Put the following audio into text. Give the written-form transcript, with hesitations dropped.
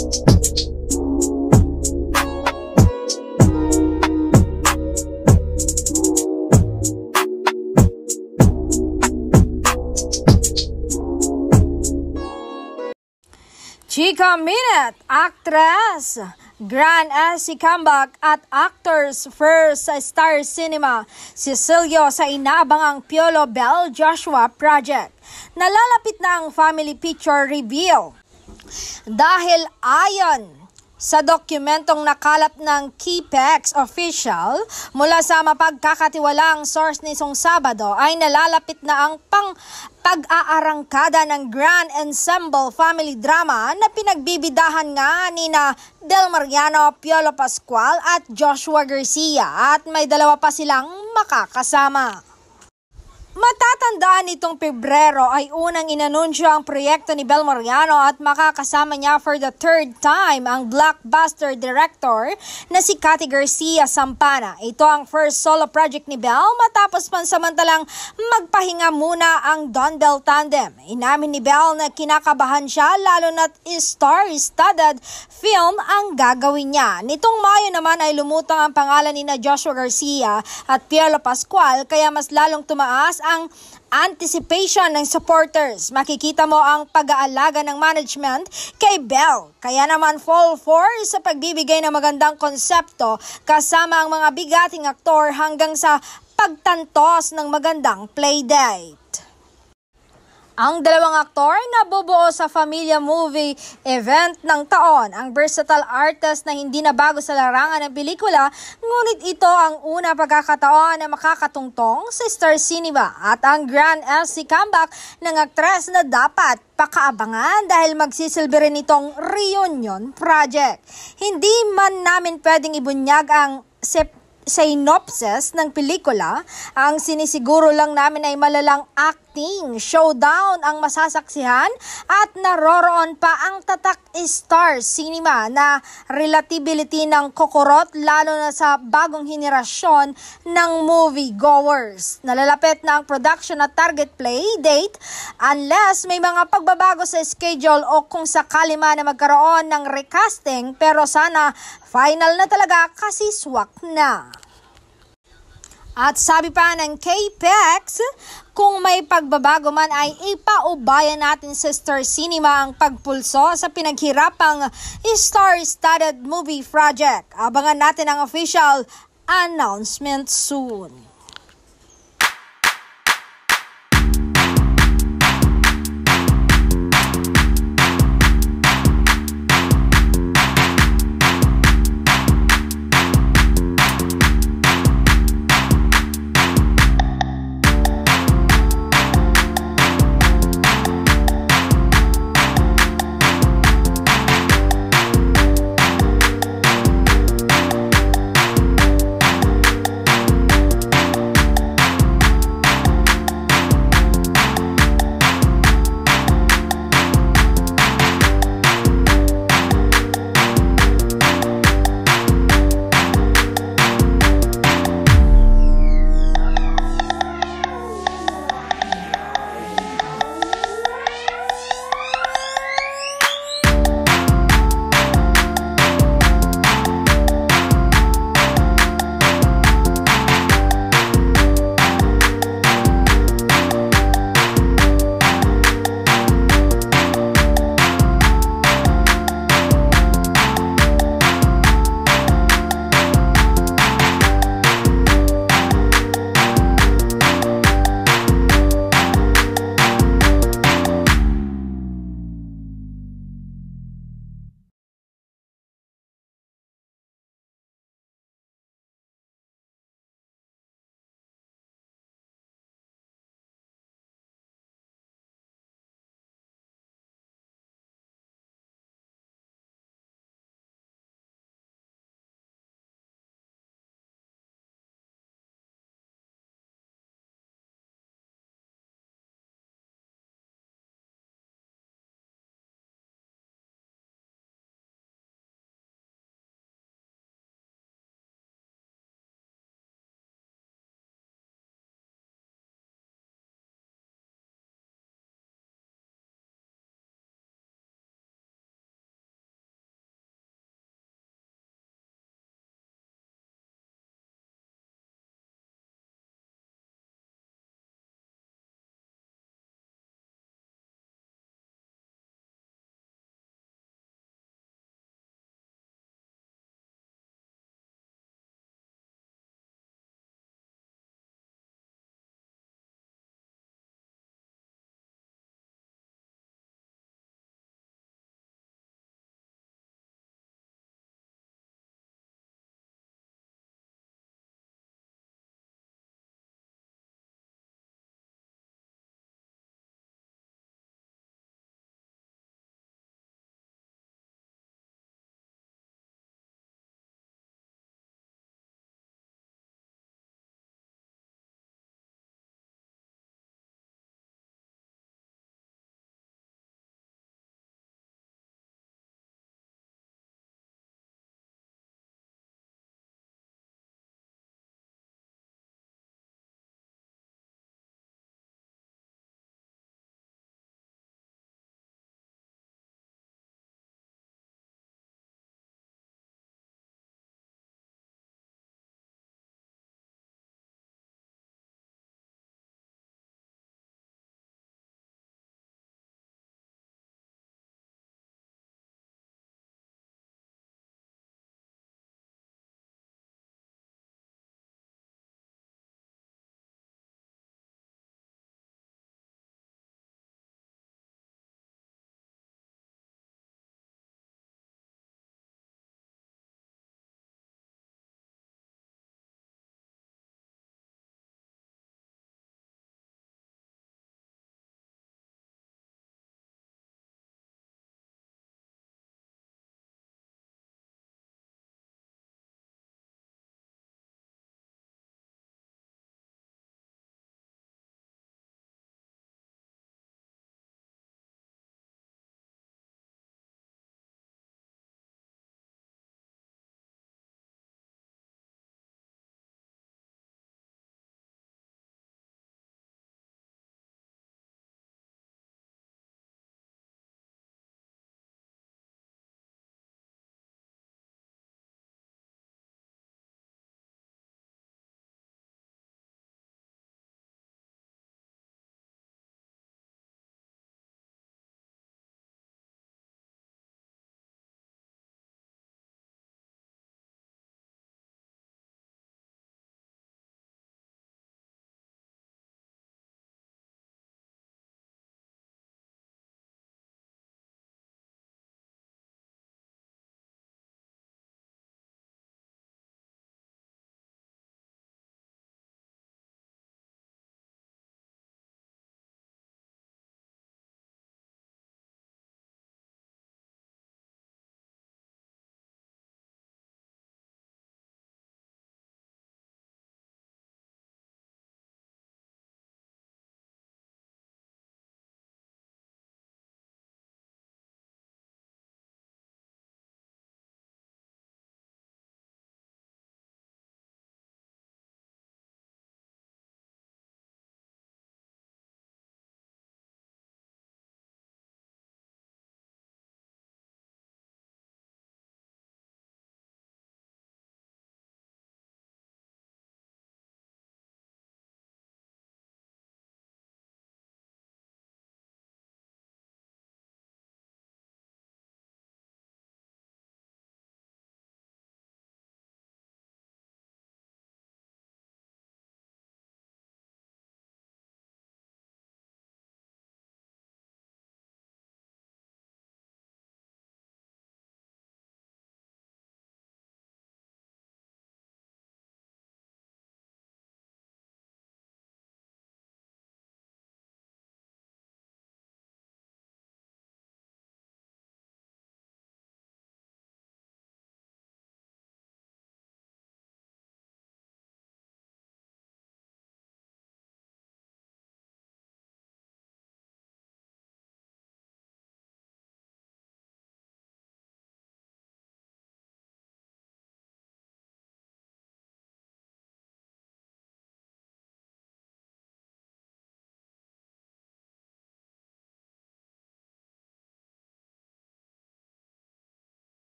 Chika Minute, actress Grand S. Comeback at actors first sa Star Cinema, Cecilio sa inaabangang Piolo Bell Joshua Project. Nalalapit na ang family picture reveal. Dahil ayon sa dokumentong nakalap ng KPEX official mula sa mapagkakatiwalaang source nitong Sabado ay nalalapit na ang pag-aarangkada ng Grand Ensemble family drama na pinagbibidahan nga nina Del Mariano, Piolo Pascual at Joshua Garcia at may dalawa pa silang makakasama. Matatandaan nitong Pebrero ay unang inanunsyo ang proyekto ni Bel Mariano at makakasama niya for the third time ang blockbuster director na si Cathy Garcia Sampana. Ito ang first solo project ni Bel matapos pansamantalang magpahinga muna ang Don Bel tandem. Inamin ni Bel na kinakabahan siya lalo na't star-studded film ang gagawin niya. Nitong Mayo naman ay lumutang ang pangalan ni Joshua Garcia at Piolo Pascual kaya mas lalong tumaas ang anticipation ng supporters. Makikita mo ang pag-aalaga ng management kay Bel. Kaya naman full force sa pagbibigay ng magandang konsepto kasama ang mga bigating aktor hanggang sa pagtantos ng magandang playdate. Ang dalawang aktor na bubuo sa Familia Movie event ng taon, ang versatile artist na hindi na bago sa larangan ng pelikula, ngunit ito ang una pagkakataon na makakatungtong sa Star Cinema at ang Grand SC comeback ng aktres na dapat pakaabangan dahil magsisilbi rin itong reunion project. Hindi man namin pwedeng ibunyag ang synopsis ng pelikula, ang sinisiguro lang namin ay malalang acting, showdown ang masasaksihan at naroroon pa ang tatak Star Cinema na relatability ng kokorot lalo na sa bagong henerasyon ng moviegoers. Nalalapit na ang production at target play date unless may mga pagbabago sa schedule o kung sakali man na magkaroon ng recasting pero sana final na talaga kasi swak na. At sabi pa ng KPEX, kung may pagbabago man ay ipaubayan natin sa Star Cinema ang pagpulso sa pinaghirapang star-studded movie project. Abangan natin ang official announcement soon.